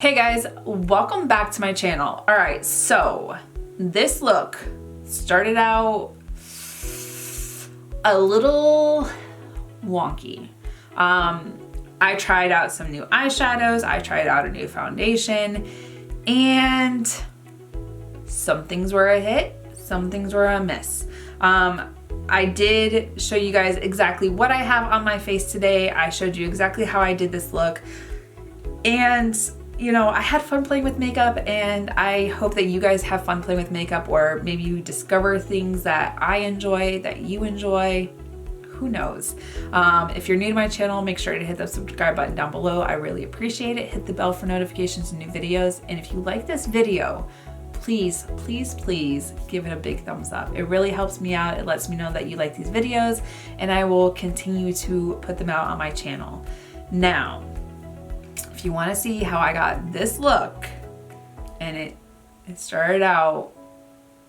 Hey guys, welcome back to my channel. All right, so this look started out a little wonky. I tried out some new eyeshadows, I tried out a new foundation, and some things were a hit, some things were a miss. I did show you guys exactly what I have on my face today. I showed you exactly how I did this look, and you know, I had fun playing with makeup, and I hope that you guys have fun playing with makeup, or maybe you discover things that I enjoy, that you enjoy, who knows. If you're new to my channel, make sure to hit the subscribe button down below. I really appreciate it. Hit the bell for notifications and new videos. And if you like this video, please, please, please give it a big thumbs up. It really helps me out. It lets me know that you like these videos, and I will continue to put them out on my channel. Now, if you want to see how I got this look, and it started out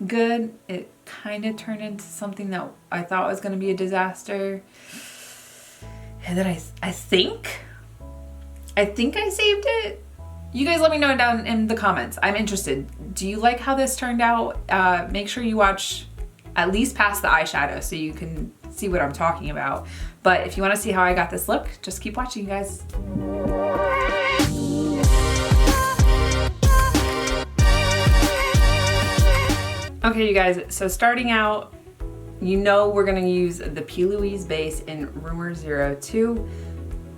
good, it kind of turned into something that I thought was going to be a disaster, and then I think I saved it. You guys let me know down in the comments. I'm interested. Do you like how this turned out? Make sure you watch at least past the eyeshadow so you can see what I'm talking about. But if you want to see how I got this look, just keep watching, you guys. Okay, you guys, so starting out, you know we're gonna use the P. Louise base in Rumour 02.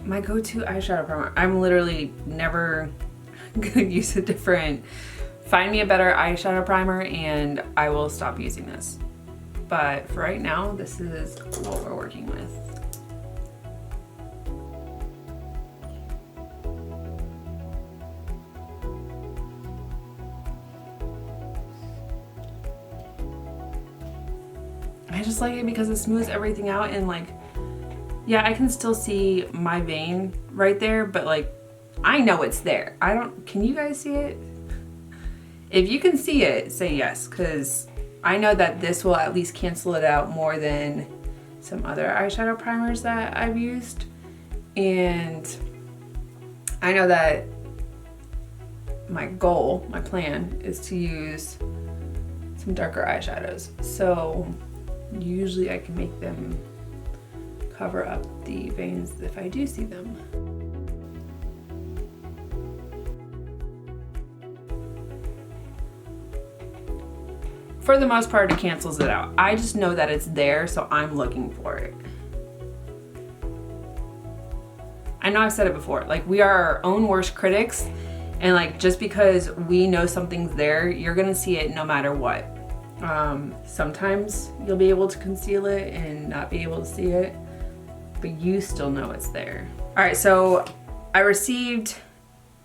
My go-to eyeshadow primer. I'm literally never gonna use a different. Find me a better eyeshadow primer and I will stop using this. But for right now, this is what we're working with. I just like it because it smooths everything out, and like, yeah, I can still see my vein right there, but like, I know it's there. Can you guys see it? If you can see it, say yes, because I know that this will at least cancel it out more than some other eyeshadow primers that I've used. And I know that my goal, my plan, is to use some darker eyeshadows. So usually I can make them cover up the veins if I do see them. For the most part, it cancels it out. I just know that it's there, so I'm looking for it. I know I've said it before, like, we are our own worst critics, and like, just because we know something's there, you're gonna see it no matter what. Sometimes you'll be able to conceal it and not be able to see it, but you still know it's there. All right, so I received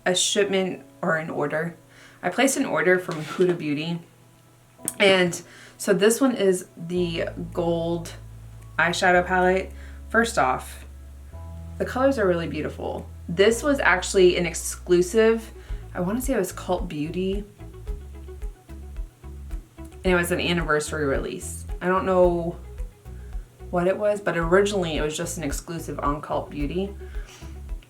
a shipment or an order. I placed an order from Huda Beauty. And so this one is the gold eyeshadow palette. First off, the colors are really beautiful. This was actually an exclusive. I want to say it was Cult Beauty. And it was an anniversary release. I don't know what it was, but originally it was just an exclusive on Cult Beauty.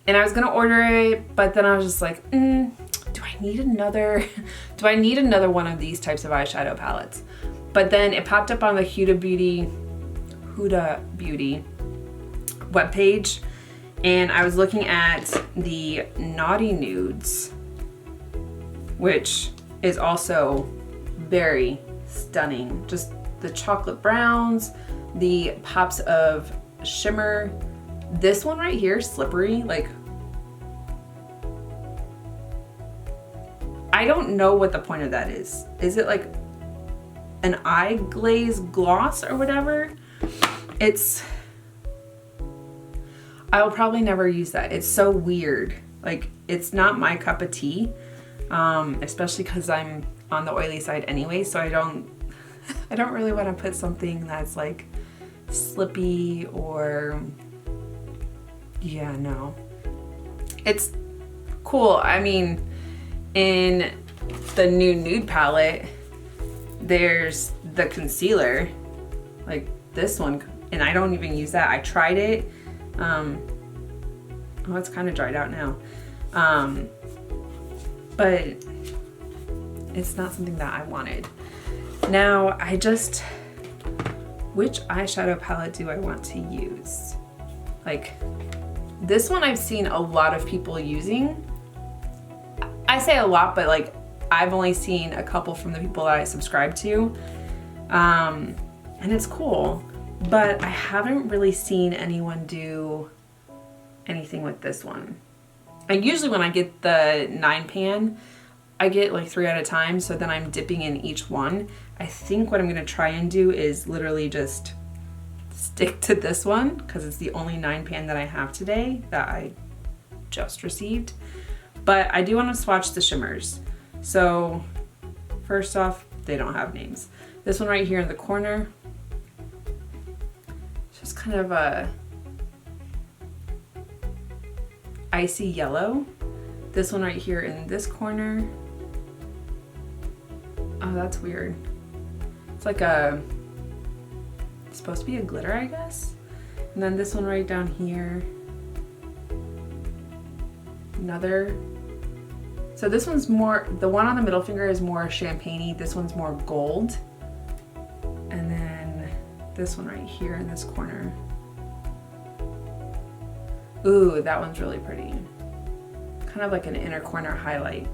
And I was gonna order it, but then I was just like, do I need another one of these types of eyeshadow palettes? But then it popped up on the Huda Beauty webpage, and I was looking at the Naughty Nudes, which is also very stunning. Just the chocolate browns, the pops of shimmer. This one right here, Slippery, like, I don't know what the point of that is. Is it like an eye glaze gloss or whatever? I will probably never use that. It's so weird. Like, it's not my cup of tea, especially because I'm on the oily side anyway, so I don't really want to put something that's like slippy or, yeah, no. It's cool. I mean, in the new nude palette, there's the concealer, like this one, and I don't even use that. I tried it. Oh, it's kind of dried out now. but it's not something that I wanted. Now which eyeshadow palette do I want to use? Like this one I've seen a lot of people using. I say a lot, but like I've only seen a couple from the people that I subscribe to. And it's cool, but I haven't really seen anyone do anything with this one. And usually when I get the 9 pan, I get like 3 at a time, so then I'm dipping in each one. I think what I'm gonna try and do is literally just stick to this one because it's the only 9 pan that I have today that I just received. But I do want to swatch the shimmers. So first off, they don't have names. This one right here in the corner, it's just kind of a icy yellow. This one right here in this corner, oh, that's weird. It's like it's supposed to be a glitter, I guess. And then this one right down here, another. So this one's more, the one on the middle finger is more champagne-y. This one's more gold. And then this one right here in this corner. Ooh, that one's really pretty. Kind of like an inner corner highlight.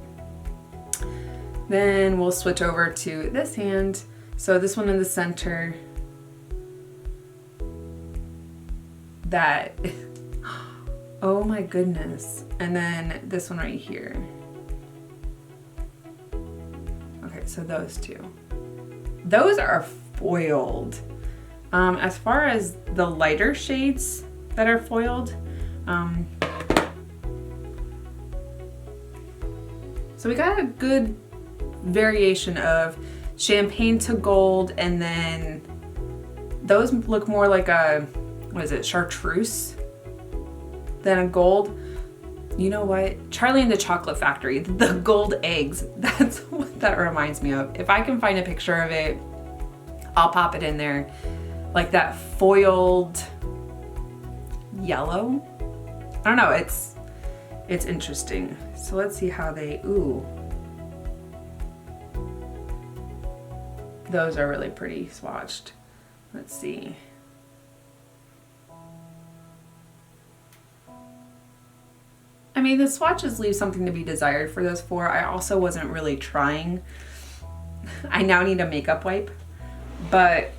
Then we'll switch over to this hand. So this one in the center. That, oh my goodness. And then this one right here. Okay, so those two. Those are foiled. As far as the lighter shades that are foiled, so we got a good variation of champagne to gold, and then those look more like a, what is it, chartreuse than a gold. You know what? Charlie and the Chocolate Factory, the gold eggs, that's what that reminds me of. If I can find a picture of it, I'll pop it in there. Like that foiled yellow. I don't know, it's interesting. So let's see how they, ooh. Those are really pretty swatched. Let's see. I mean, the swatches leave something to be desired for those four. I also wasn't really trying. I now need a makeup wipe, but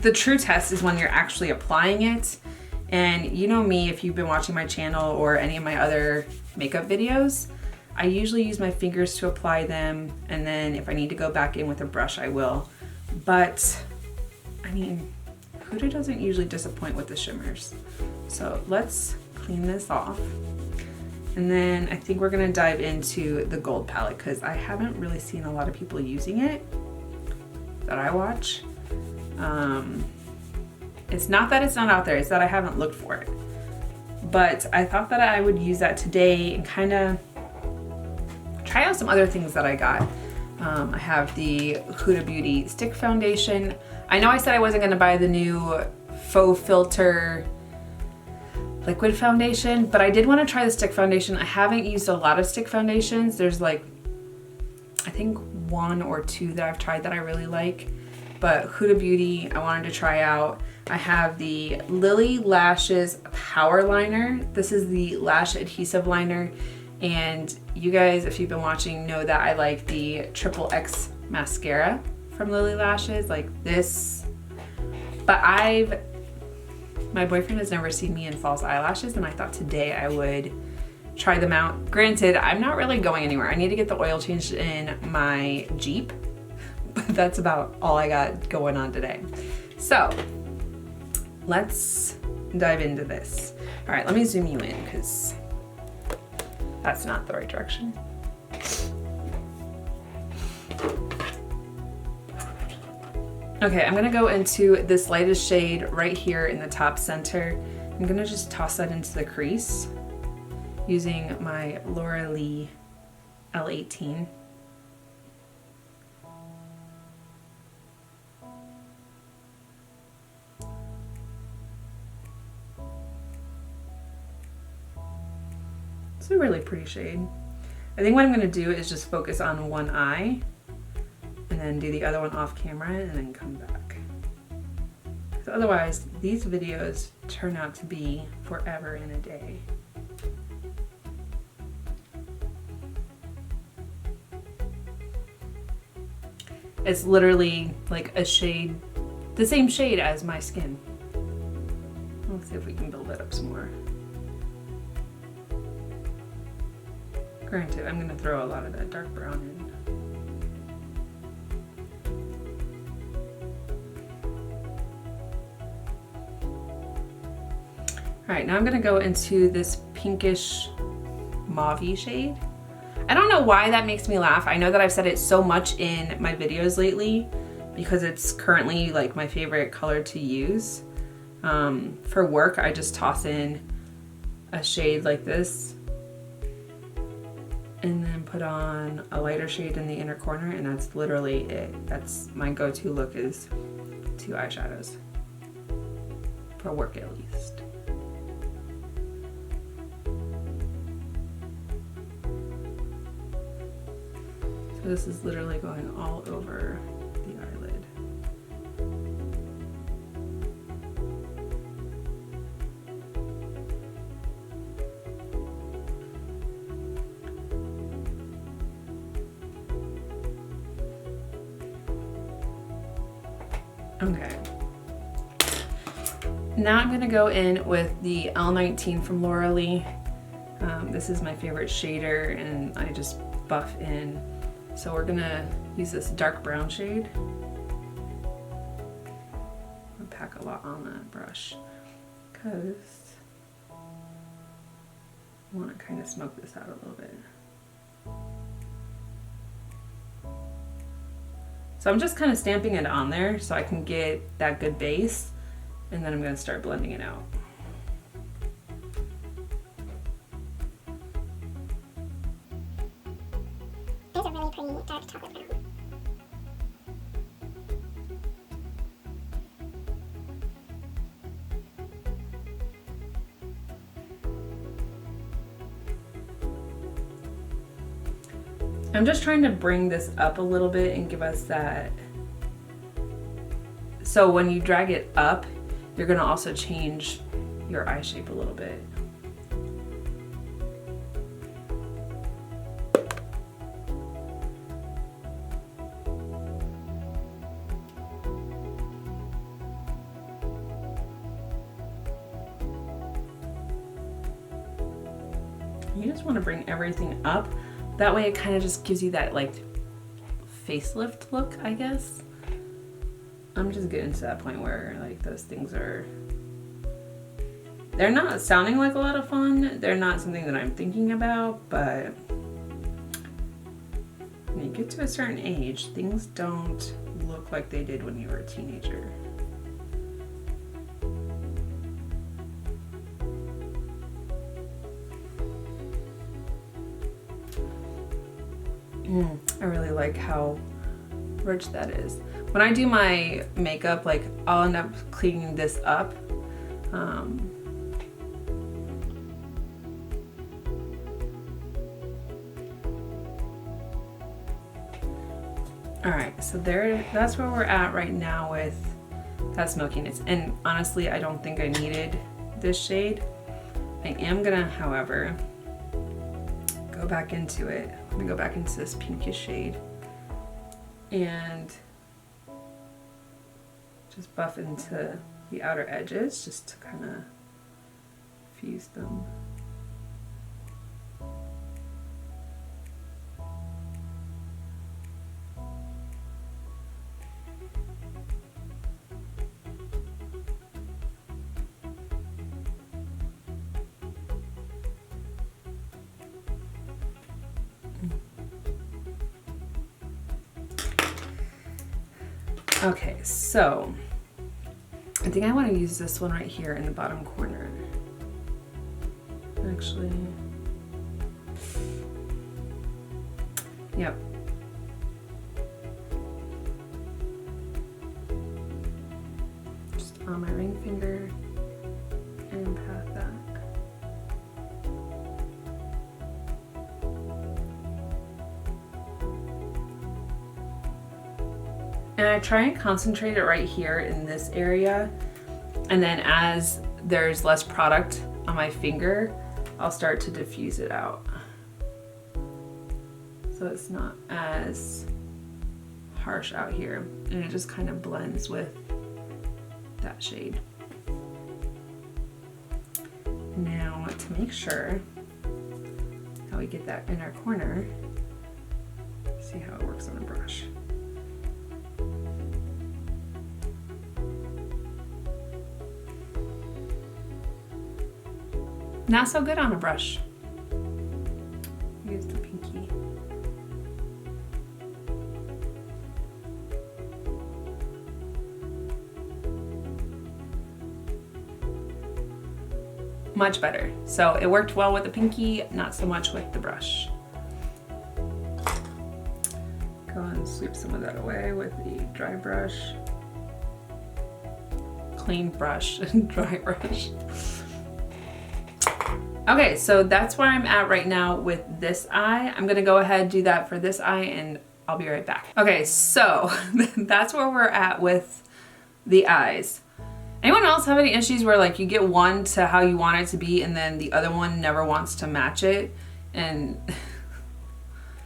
the true test is when you're actually applying it. And you know me, if you've been watching my channel or any of my other makeup videos, I usually use my fingers to apply them, and then if I need to go back in with a brush, I will. But, I mean, Huda doesn't usually disappoint with the shimmers. So let's clean this off. And then I think we're gonna dive into the gold palette because I haven't really seen a lot of people using it that I watch. It's not that it's not out there, it's that I haven't looked for it. But I thought that I would use that today and kind of try out some other things that I got. I have the Huda Beauty Stick Foundation. I know I said I wasn't gonna buy the new Faux Filter liquid foundation, but I did want to try the stick foundation. I haven't used a lot of stick foundations. There's like, I think 1 or 2 that I've tried that I really like, but Huda Beauty I wanted to try out. I have the Lilly Lashes Power Liner. This is the lash adhesive liner, and you guys, if you've been watching, know that I like the XXX mascara from Lilly Lashes, like this, but my boyfriend has never seen me in false eyelashes, and I thought today I would try them out. Granted, I'm not really going anywhere. I need to get the oil changed in my Jeep, but that's about all I got going on today. So let's dive into this. All right, let me zoom you in because that's not the right direction. Okay, I'm gonna go into this lightest shade right here in the top center. I'm gonna just toss that into the crease using my Laura Lee L18. It's a really pretty shade. I think what I'm gonna do is just focus on one eye and then do the other one off camera and then come back. Because otherwise, these videos turn out to be forever and a day. It's literally like a shade, the same shade as my skin. Let's see if we can build that up some more. Granted, I'm gonna throw a lot of that dark brown in. All right, now I'm gonna go into this pinkish mauve-y shade. I don't know why that makes me laugh. I know that I've said it so much in my videos lately because it's currently like my favorite color to use. For work, I just toss in a shade like this and then put on a lighter shade in the inner corner, and that's literally it. That's my go-to look, is 2 eyeshadows. For work at least. So this is literally going all over the eyelid. Okay. Now I'm gonna go in with the L19 from Lilly. This is my favorite shader, and I just buff in. So we're gonna use this dark brown shade. I'll pack a lot on that brush because I want to kind of smoke this out a little bit. So I'm just kind of stamping it on there so I can get that good base, and then I'm going to start blending it out. There's a really pretty dark chocolate brown. I'm just trying to bring this up a little bit and give us that. So when you drag it up, you're going to also change your eye shape a little bit. You just want to bring everything up. That way it kind of just gives you that like facelift look, I guess. I'm just getting to that point where like those things are, they're not sounding like a lot of fun. They're not something that I'm thinking about, but when you get to a certain age, things don't look like they did when you were a teenager. I really like how rich that is. When I do my makeup, like I'll end up cleaning this up. All right, so that's where we're at right now with that smokiness. And honestly, I don't think I needed this shade. I am gonna, however, go back into it. I'm gonna go back into this pinkish shade and just buff into the outer edges just to kind of fuse them. Okay, so I think I want to use this one right here in the bottom corner. Actually, yep. Just on my ring finger and pat that. And I try and concentrate it right here in this area. And then as there's less product on my finger, I'll start to diffuse it out. So it's not as harsh out here. And it just kind of blends with that shade. Now to make sure how we get that inner corner, see how it works on a brush. Not so good on a brush. Use the pinky. Much better. So it worked well with the pinky, not so much with the brush. Go and sweep some of that away with the dry brush. Clean brush and dry brush. Okay, so that's where I'm at right now with this eye. I'm gonna go ahead and do that for this eye and I'll be right back. Okay, so that's where we're at with the eyes. Anyone else have any issues where like you get one to how you want it to be and then the other one never wants to match it? And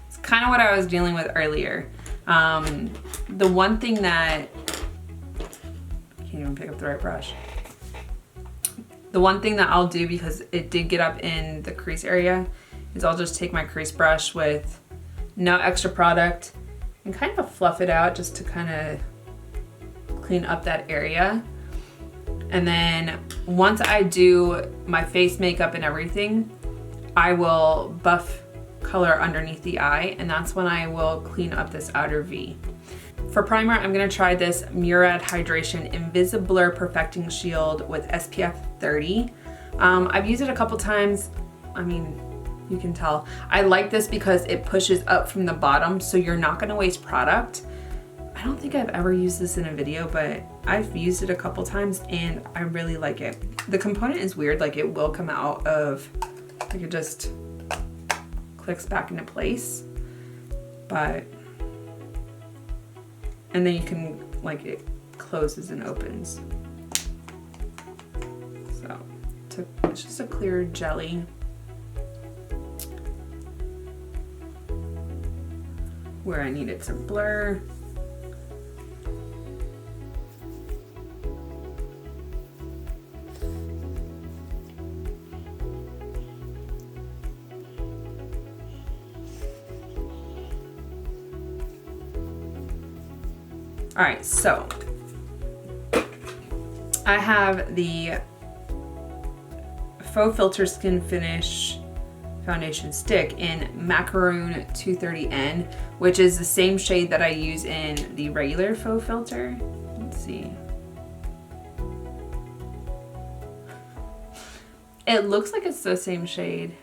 it's kind of what I was dealing with earlier. The one thing that, I can't even pick up the right brush. The one thing that I'll do, because it did get up in the crease area, is I'll just take my crease brush with no extra product and kind of fluff it out just to kind of clean up that area. And then once I do my face makeup and everything, I will buff color underneath the eye, and that's when I will clean up this outer V. For primer, I'm gonna try this Murad Hydration Invisiblur Perfecting Shield with SPF 30. I've used it a couple times. I mean, you can tell. I like this because it pushes up from the bottom, so you're not gonna waste product. I don't think I've ever used this in a video, but I've used it a couple times and I really like it. The component is weird, like it will come out of, like it just clicks back into place, but, and then you can, like it closes and opens. So, it's just a clear jelly. Where I need it to blur. All right, so I have the Faux Filter Skin Finish Foundation Stick in Macaroon 230N, which is the same shade that I use in the regular Faux Filter. Let's see. It looks like it's the same shade.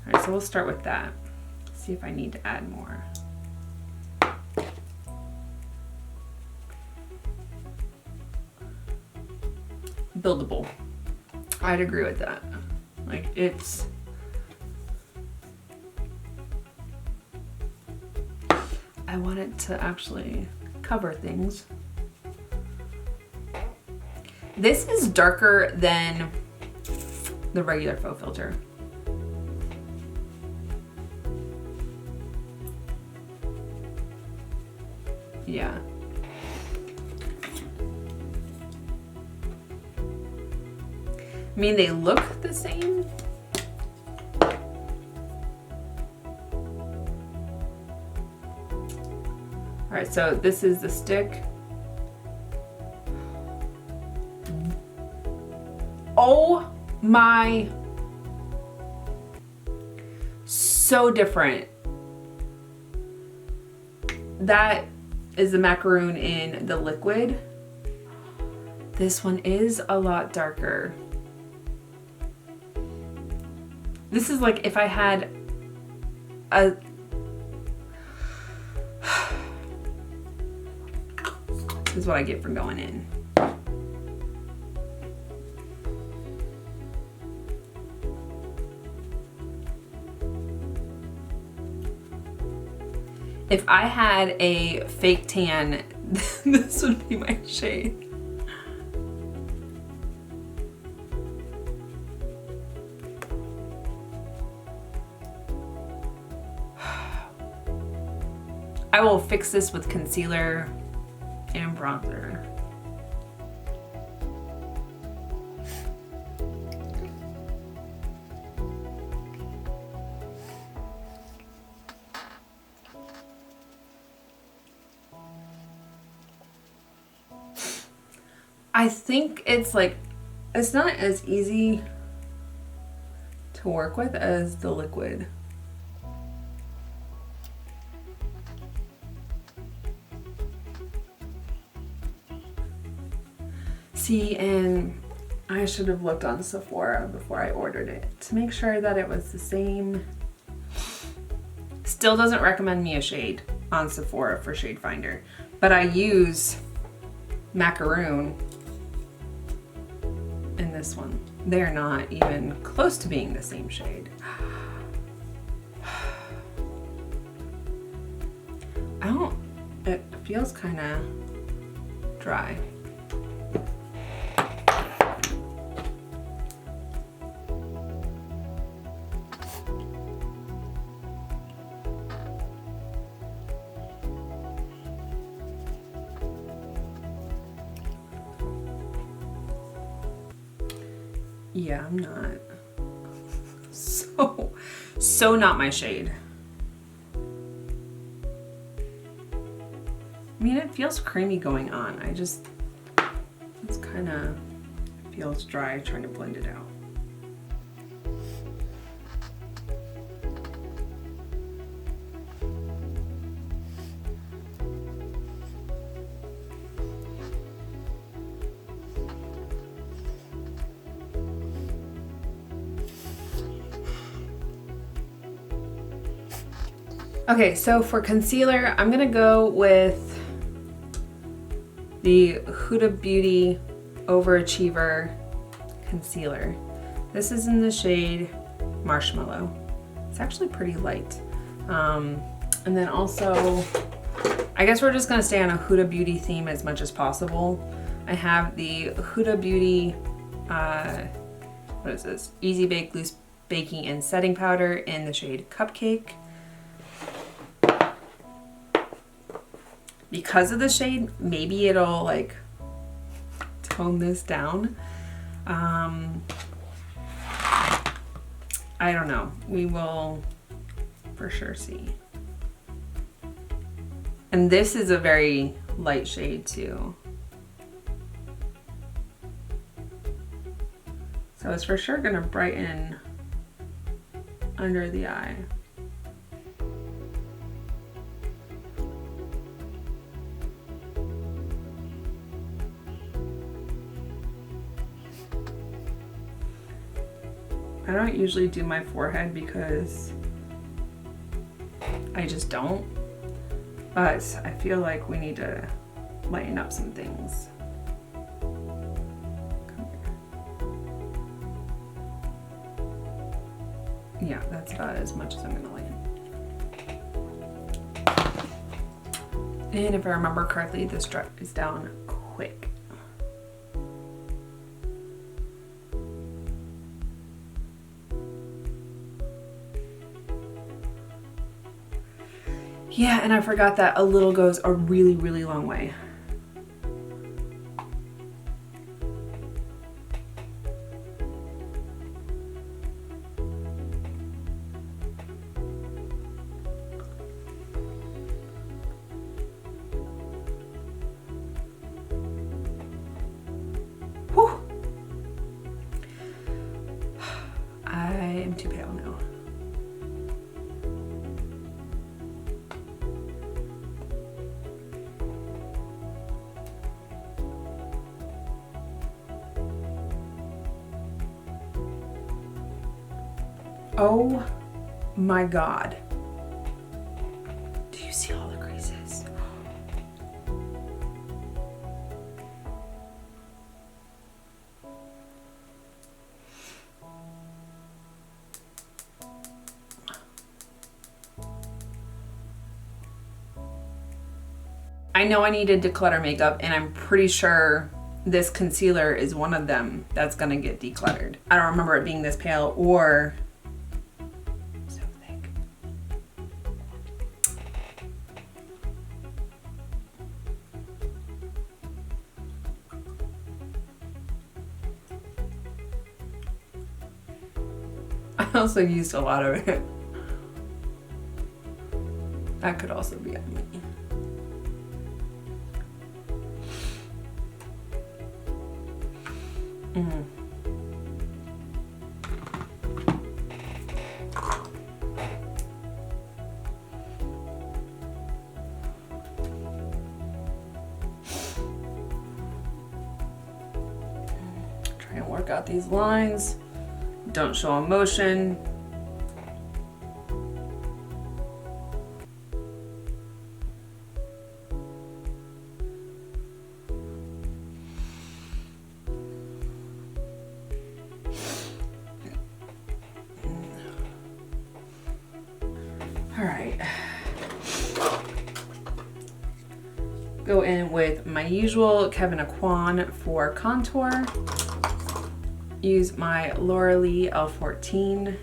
All right, so we'll start with that. See if I need to add more. Buildable. I'd agree with that. Like it's, I want it to actually cover things. This is darker than the regular Faux Filter. Yeah. I mean, they look the same. All right, so this is the stick. Oh my, so different. That is the Macaroon in the liquid. This one is a lot darker. This is like if I had a, this is what I get for going in. If I had a fake tan, this would be my shade. I will fix this with concealer and bronzer. I think it's like, it's not as easy to work with as the liquid. See, and I should have looked on Sephora before I ordered it to make sure that it was the same. Still doesn't recommend me a shade on Sephora for shade finder, but I use Macaroon in this one. They're not even close to being the same shade. It feels kind of dry. Yeah, I'm not. So not my shade. I mean, it feels creamy going on. It's kind of feels dry trying to blend it out. Okay, so for concealer, I'm gonna go with the Huda Beauty Overachiever concealer. This is in the shade Marshmallow. It's actually pretty light. And then also, I guess we're just gonna stay on a Huda Beauty theme as much as possible. I have the Huda Beauty, what is this? Easy Bake Loose Baking and Setting Powder in the shade Cupcake. Because of the shade, maybe it'll like tone this down. I don't know. We will for sure see. And this is a very light shade too. So it's for sure gonna brighten under the eye. I don't usually do my forehead because I just don't, but I feel like we need to lighten up some things. Yeah, that's about as much as I'm gonna lighten. And if I remember correctly, this dries down quick. Yeah, and I forgot that a little goes a really, really long way. Whew. I am too pale now. Oh my God. Do you see all the creases? I know I need to declutter makeup, and I'm pretty sure this concealer is one of them that's gonna get decluttered. I don't remember it being this pale or so thick. I also used a lot of it. That could also be on me. Try and work out these lines. Don't show emotion. All right. Go in with my usual Kevyn Aucoin for contour. Use my Lilly L14.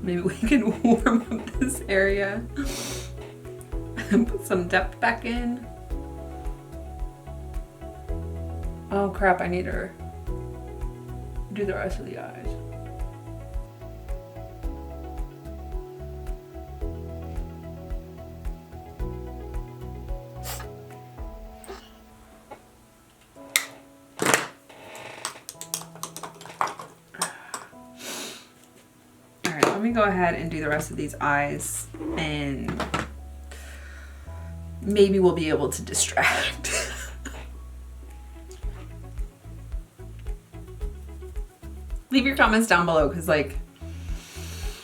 Maybe we can warm up this area and put some depth back in. Oh crap, I need to do the rest of the eyes. Alright, let me go ahead and do the rest of these eyes, and maybe we'll be able to distract. Leave your comments down below, because like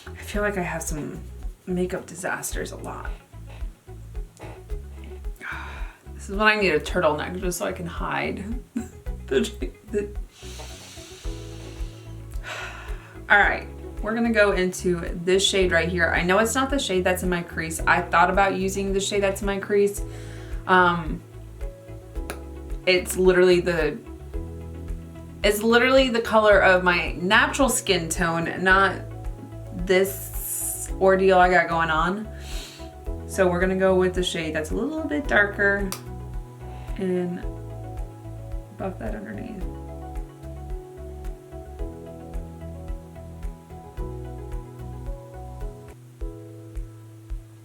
I feel like I have some makeup disasters a lot. This is when I need a turtleneck just so I can hide the... All right, we're gonna go into this shade right here. I know it's not the shade that's in my crease. I thought about using the shade that's in my crease. It's literally the color of my natural skin tone, not this ordeal I got going on. So we're gonna go with the shade that's a little bit darker and buff that underneath.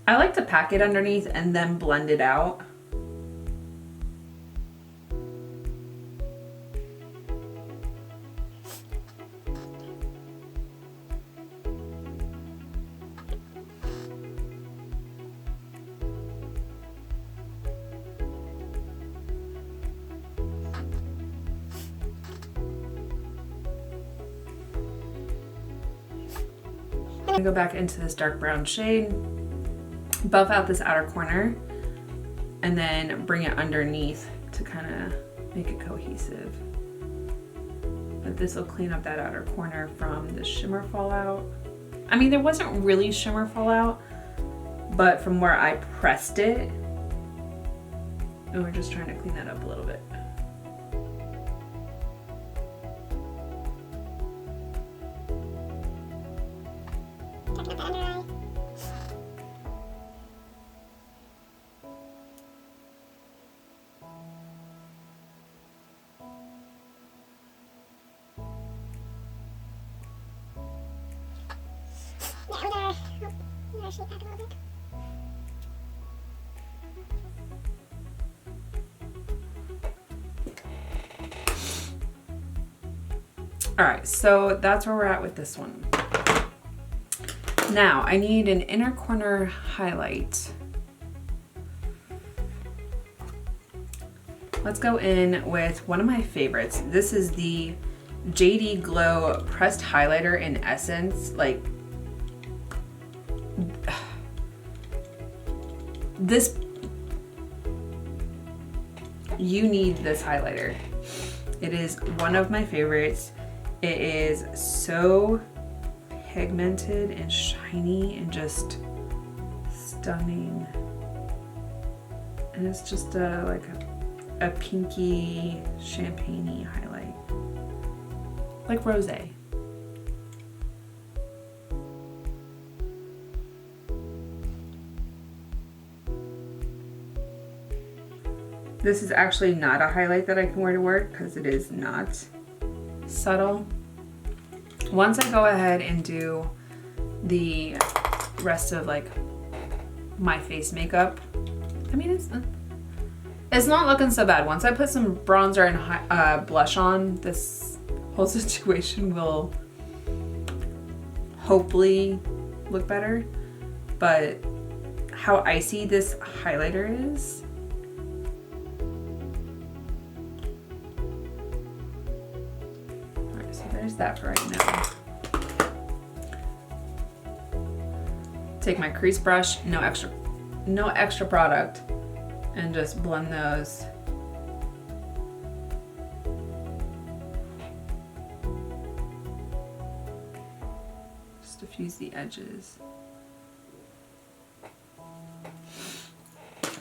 I like to pack it underneath and then blend it out. I'm gonna go back into this dark brown shade, buff out this outer corner, and then bring it underneath to kind of make it cohesive. But this will clean up that outer corner from the shimmer fallout. I mean, there wasn't really shimmer fallout, but from where I pressed it, and we're just trying to clean that up a little bit. All right, so that's where we're at with this one. Now I need an inner corner highlight. Let's go in with one of my favorites. This is the JD Glow Pressed Highlighter in Essence. Like, you need this highlighter. It is one of my favorites. It is so pigmented and shiny and just stunning. And it's just like a pinky champagne-y highlight. Like rosé. This is actually not a highlight that I can wear to work because it is not subtle. Once I go ahead and do the rest of like my face makeup, I mean, it's not looking so bad. Once I put some bronzer and blush on, this whole situation will hopefully look better. But how icy this highlighter is, there's that for right now. Take my crease brush, no extra product, and just blend those. Just diffuse the edges.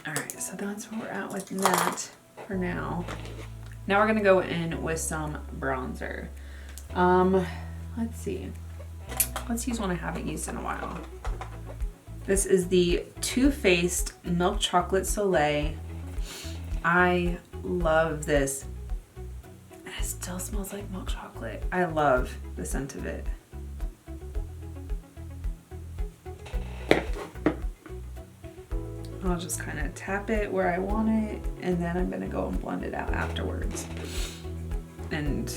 All right, so that's where we're at with that for now. Now we're gonna go in with some bronzer. Let's see. Let's use one I haven't used in a while. This is the Too Faced Milk Chocolate Soleil. I love this. And it still smells like milk chocolate. I love the scent of it. I'll just kind of tap it where I want it, and then I'm gonna go and blend it out afterwards. And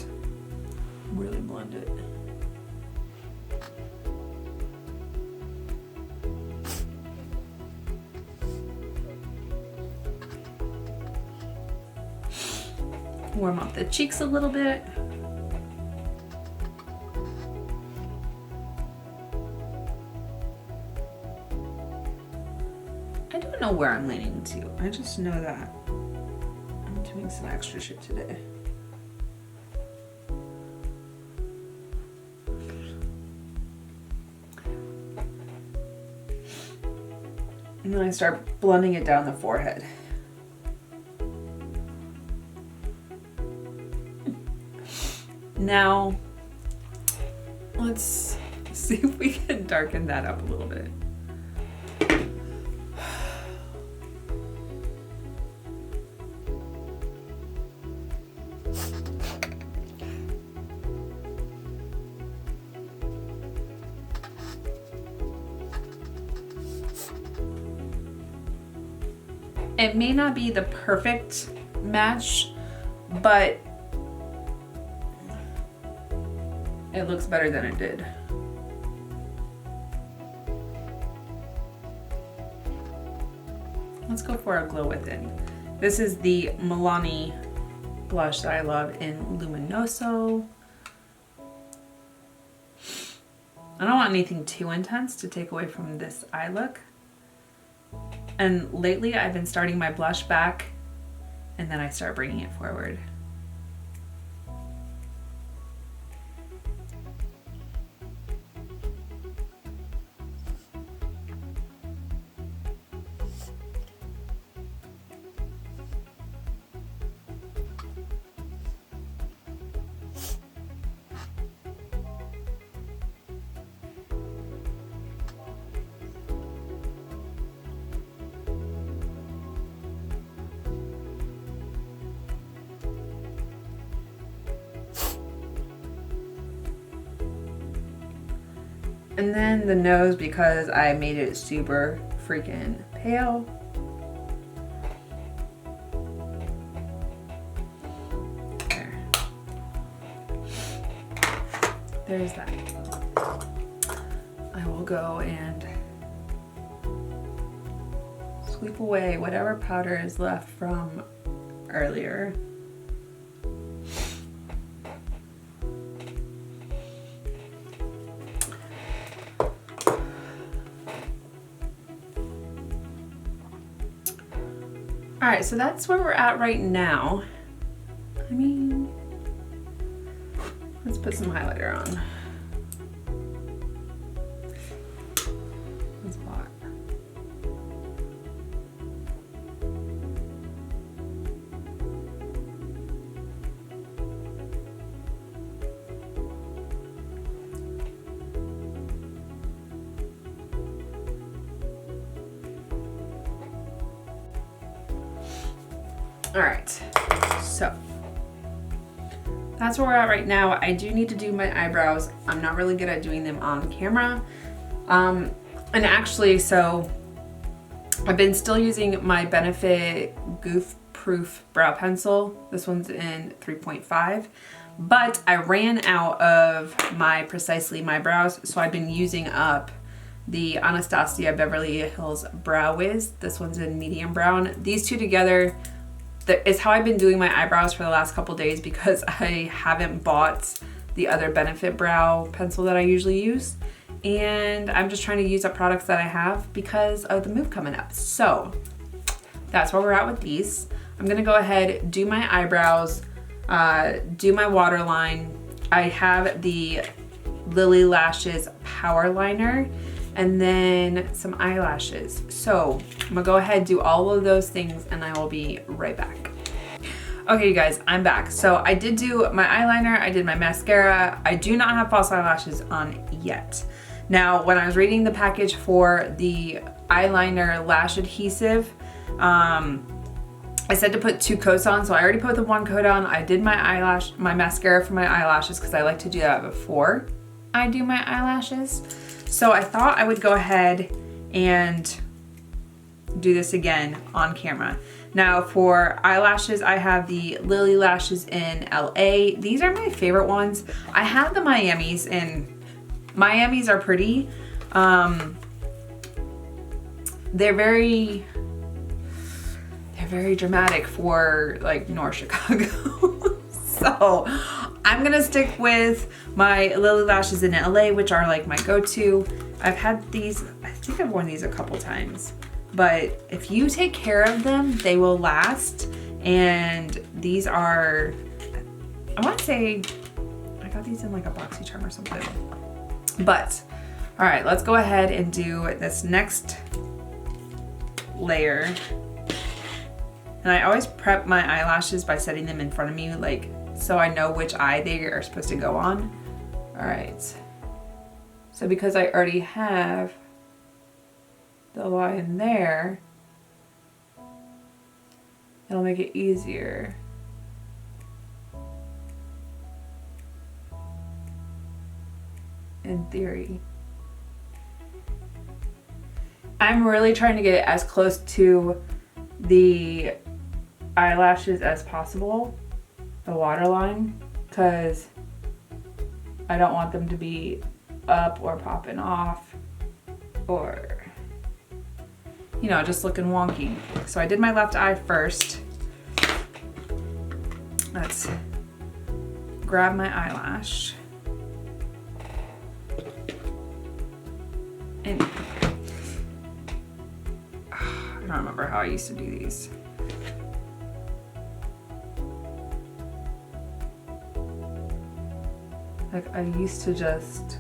really blend it. Warm up the cheeks a little bit. I don't know where I'm leaning to. I just know that I'm doing some extra shit today. And then I start blending it down the forehead. Now, let's see if we can darken that up a little bit. It may not be the perfect match, but it looks better than it did. Let's go for a glow within. This is the Milani blush that I love in Luminoso. I don't want anything too intense to take away from this eye look. And lately I've been starting my blush back and then I start bringing it forward. And then the nose, because I made it super freaking pale. There. There's that. I will go and sweep away whatever powder is left from earlier. All right, so that's where we're at right now. I mean, let's put some highlighter on. That's a lot. All right, so that's where we're at right now. I do need to do my eyebrows. I'm not really good at doing them on camera. And actually, so I've been still using my Benefit Goof Proof Brow Pencil. This one's in 3.5, but I ran out of my Precisely My Brows, so I've been using up the Anastasia Beverly Hills Brow Wiz. This one's in medium brown. These two together is how I've been doing my eyebrows for the last couple days because I haven't bought the other Benefit brow pencil that I usually use. And I'm just trying to use up products that I have because of the move coming up. So that's where we're at with these. I'm gonna go ahead, do my eyebrows, do my waterline. I have the Lilly Lashes Power Liner and then some eyelashes. So I'm gonna go ahead, do all of those things, and I will be right back. Okay, you guys, I'm back. So I did do my eyeliner, I did my mascara. I do not have false eyelashes on yet. Now, when I was reading the package for the eyeliner lash adhesive, I said to put 2 coats on, so I already put the 1 coat on. I did my mascara for my eyelashes because I like to do that before I do my eyelashes. So I thought I would go ahead and do this again on camera. Now for eyelashes, I have the Lilly lashes in LA. These are my favorite ones. I have the Miamis, and Miamis are pretty. They're very dramatic for like North Chicago. So I'm gonna stick with my Lilly lashes in LA, which are like my go-to. I've had these, I think I've worn these a couple times, but if you take care of them, they will last. And these are, I wanna say, I got these in like a BoxyCharm or something. But, all right, let's go ahead and do this next layer. And I always prep my eyelashes by setting them in front of me, like, so I know which eye they are supposed to go on. All right. So because I already have the line there, it'll make it easier. In theory. I'm really trying to get it as close to the eyelashes as possible, the waterline, because I don't want them to be up or popping off or, you know, just looking wonky. So I did my left eye first. Let's grab my eyelash. And I don't remember how I used to do these. Like I used to just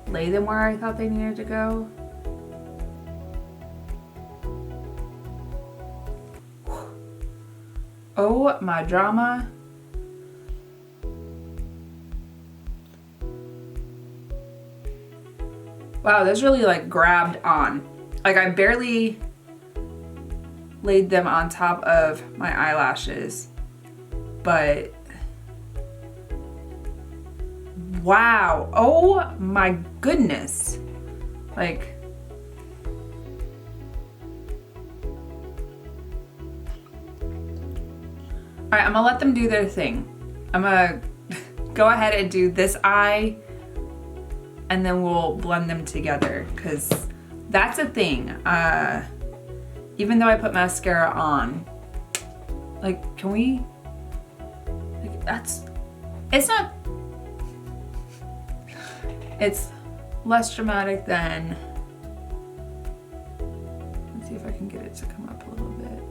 lay them where I thought they needed to go. Oh, my drama. Wow, this really like grabbed on. Like I barely laid them on top of my eyelashes, but wow, oh my goodness. Like, all right, I'm gonna let them do their thing. I'm gonna go ahead and do this eye and then we'll blend them together, because that's a thing. Even though I put mascara on, like, can we, like, it's less dramatic than, let's see if starts to come up a little bit.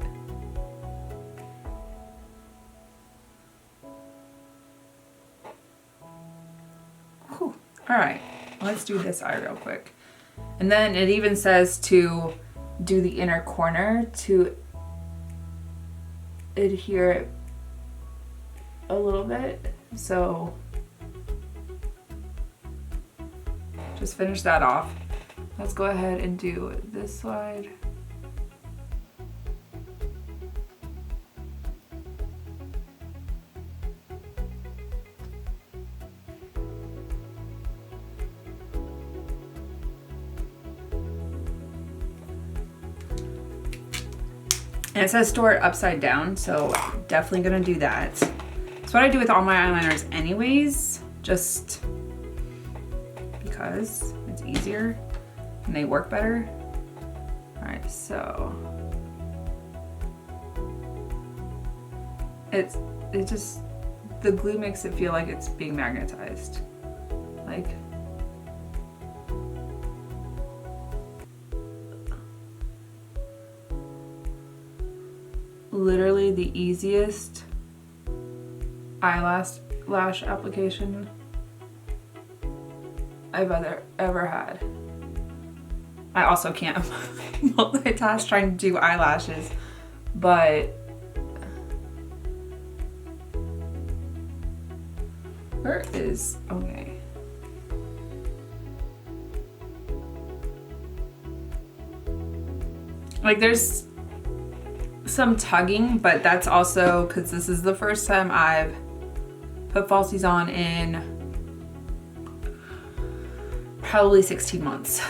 Whew. All right, let's do this eye real quick. And then it even says to do the inner corner to adhere it a little bit. So just finish that off. Let's go ahead and do this side. And it says store it upside down, so definitely gonna do that. It's what I do with all my eyeliners anyways, just because it's easier and they work better. All right, so it just, the glue makes it feel like it's being magnetized. Like, literally the easiest eyelash application I've ever had. I also can't multitask trying to do eyelashes, but where is, okay. Like there's some tugging, but that's also because this is the first time I've put falsies on in probably 16 months,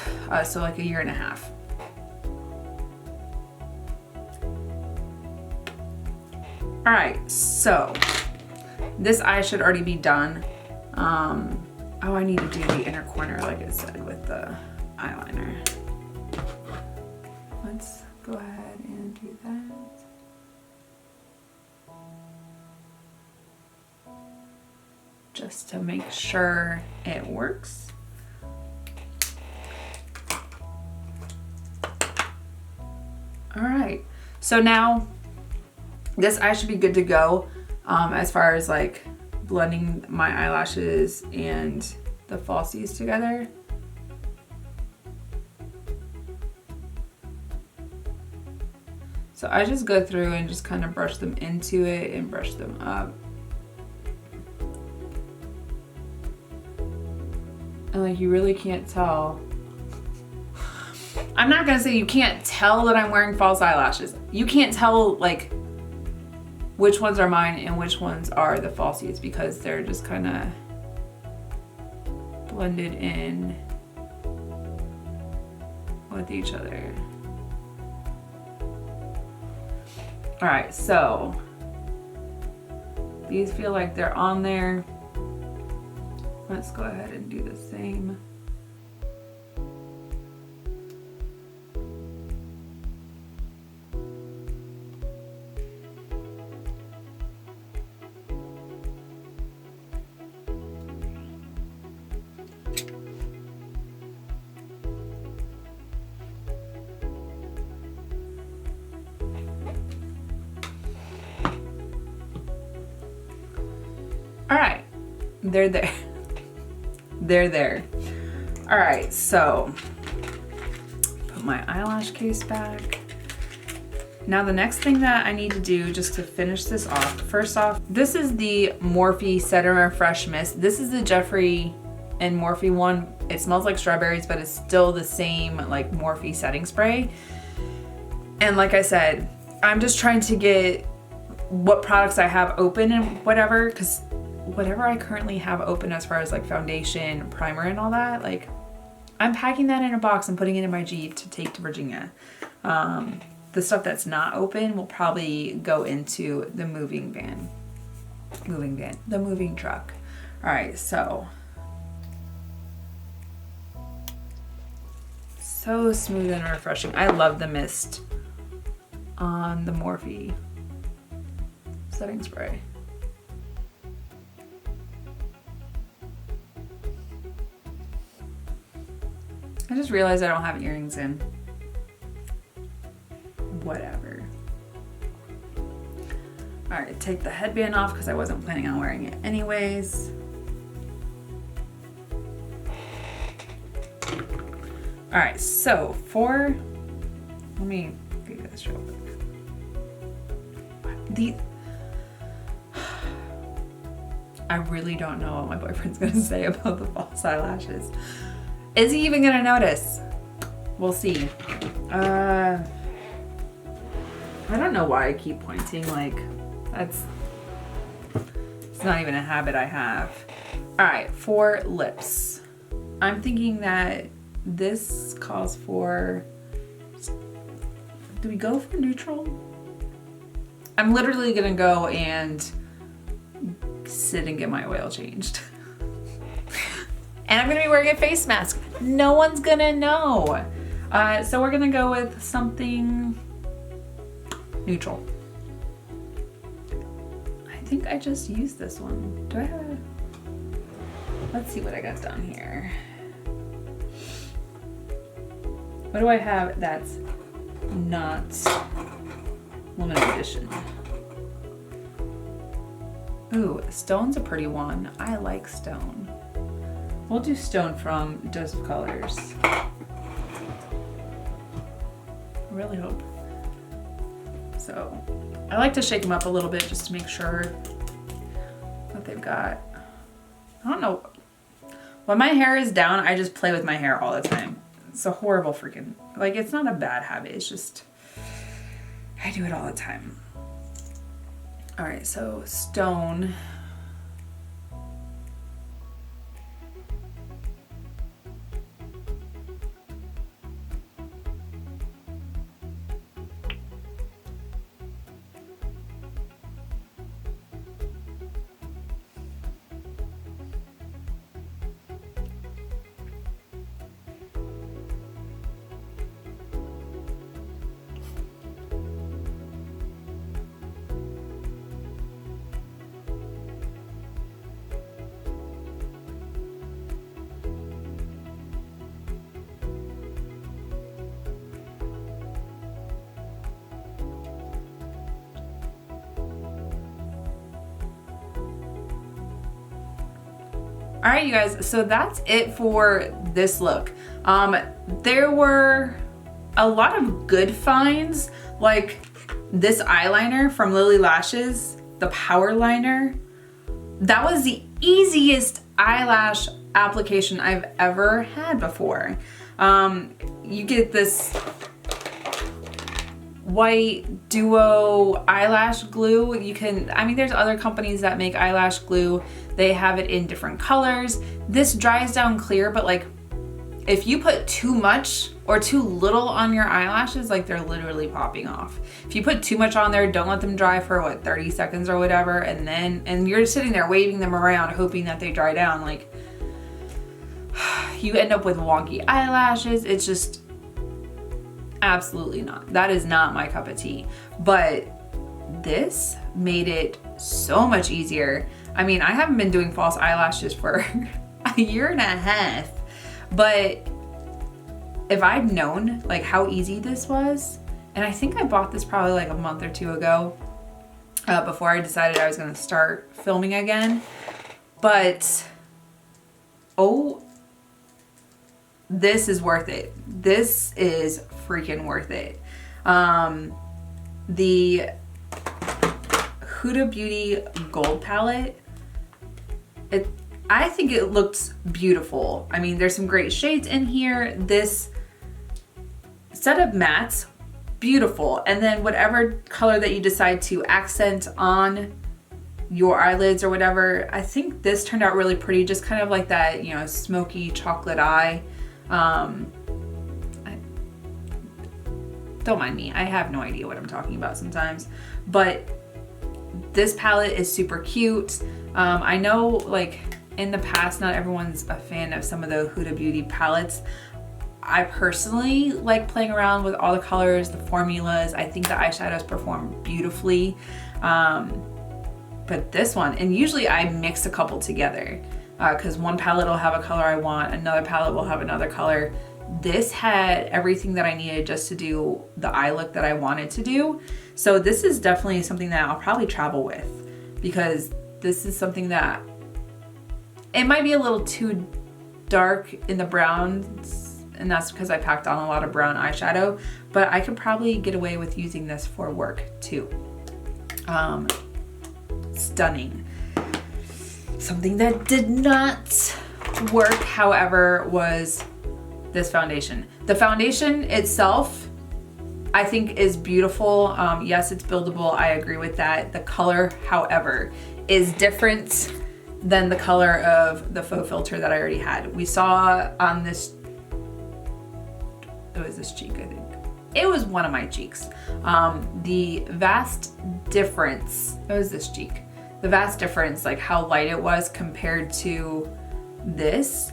so like a year and a half. All right, so this eye should already be done. Oh, I need to do the inner corner like I said with the eyeliner. Let's go ahead and do that. Just to make sure it works. All right, so now this eye should be good to go as far as like blending my eyelashes and the falsies together. So I just go through and just kind of brush them into it and brush them up. And like you really can't tell. I'm not gonna say you can't tell that I'm wearing false eyelashes. You can't tell like which ones are mine and which ones are the falsies because they're just kind of blended in with each other. All right, so these feel like they're on there. Let's go ahead and do the same. All right, they're there. They're there. All right, so put my eyelash case back. Now the next thing that I need to do just to finish this off, first off, this is the Morphe Set and Refresh Mist. This is the Jeffree and Morphe one. It smells like strawberries, but it's still the same like Morphe setting spray. And like I said, I'm just trying to get what products I have open and whatever, because whatever I currently have open as far as like foundation, primer and all that, like I'm packing that in a box and putting it in my Jeep to take to Virginia. The stuff that's not open will probably go into the the moving truck. All right, so smooth and refreshing. I love the mist on the Morphe setting spray. I just realized I don't have earrings in. take the headband off because I wasn't planning on wearing it anyways. All right, so let me do this real quick. I really don't know what my boyfriend's gonna say about the false eyelashes. Is he even gonna notice? We'll see. I don't know why I keep pointing, like, it's not even a habit I have. All right, for lips. I'm thinking that this calls for, do we go for neutral? I'm literally gonna go and sit and get my oil changed. And I'm gonna be wearing a face mask. No one's gonna know. So we're gonna go with something neutral. I think I just used this one. Do I have a, let's see what I got down here. What do I have that's not limited edition? Ooh, Stone's a pretty one. I like Stone. We'll do Stone from Dose of Colors. I really hope. So, I like to shake them up a little bit just to make sure that they've got, I don't know. When my hair is down, I just play with my hair all the time. It's a horrible freaking, like, it's not a bad habit. It's just, I do it all the time. All right, so Stone. All right, you guys, so that's it for this look. There were a lot of good finds, like this eyeliner from Lilly Lashes, the Power Liner. That was the easiest eyelash application I've ever had before. You get this white duo eyelash glue. You can, I mean, there's other companies that make eyelash glue. They have it in different colors. This dries down clear, but like if you put too much or too little on your eyelashes, like they're literally popping off. If you put too much on there, don't let them dry for what, 30 seconds or whatever, and you're sitting there waving them around hoping that they dry down, like you end up with wonky eyelashes. It's just absolutely not. That is not my cup of tea. But this made it so much easier. I mean, I haven't been doing false eyelashes for a year and a half, but if I'd known like how easy this was, and I think I bought this probably like a month or two ago, before I decided I was gonna start filming again, but oh, this is worth it. This is freaking worth it. The Huda Beauty Gold Palette, I think it looks beautiful. I mean, there's some great shades in here. This set of mattes, beautiful. And then whatever color that you decide to accent on your eyelids or whatever, I think this turned out really pretty, just kind of like that, you know, smoky chocolate eye. Don't mind me, I have no idea what I'm talking about sometimes, but this palette is super cute. I know like in the past, not everyone's a fan of some of the Huda Beauty palettes. I personally like playing around with all the colors, the formulas. I think the eyeshadows perform beautifully. But this one, and usually I mix a couple together because one palette will have a color I want, another palette will have another color. this had everything that I needed just to do the eye look that I wanted to do. So this is definitely something that I'll probably travel with, because this is something that it might be a little too dark in the browns, and that's because I packed on a lot of brown eyeshadow, but I could probably get away with using this for work too. Stunning. Something that did not work, however, was this foundation. The foundation itself, I think, is beautiful. Yes, it's buildable. I agree with that. The color, however, is different than the color of the faux filter that I already had. We saw on this, it was this cheek, I think. It was one of my cheeks. The vast difference, it was this cheek. The vast difference, like how light it was compared to this.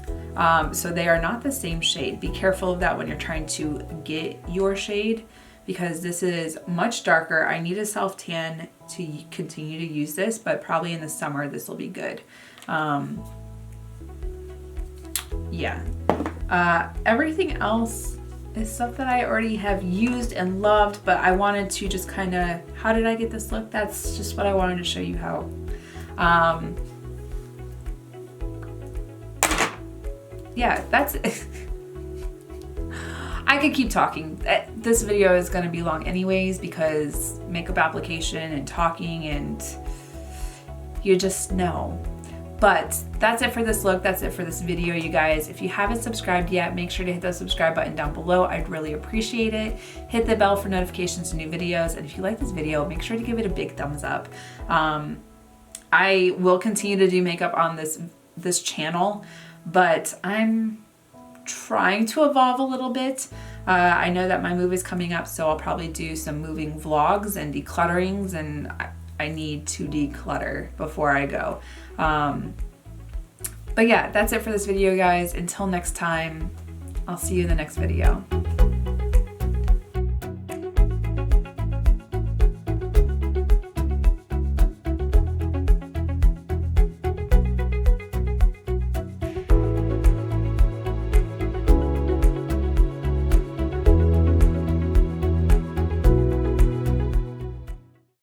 So they are not the same shade. Be careful of that when you're trying to get your shade, because this is much darker. I need a self tan to continue to use this, but probably in the summer this will be good. Yeah. Everything else is stuff that I already have used and loved, but I wanted to just kind of, how did I get this look? That's just what I wanted to show you how. Yeah, that's it. I could keep talking. This video is going to be long anyways, because makeup application and talking, and you just know. But that's it for this look. That's it for this video, you guys. If you haven't subscribed yet, make sure to hit the subscribe button down below. I'd really appreciate it. Hit the bell for notifications to new videos. And if you like this video, make sure to give it a big thumbs up. I will continue to do makeup on this channel, but I'm trying to evolve a little bit. I know that my move is coming up, so I'll probably do some moving vlogs and declutterings, and I need to declutter before I go. But yeah, that's it for this video, guys. Until next time, I'll see you in the next video.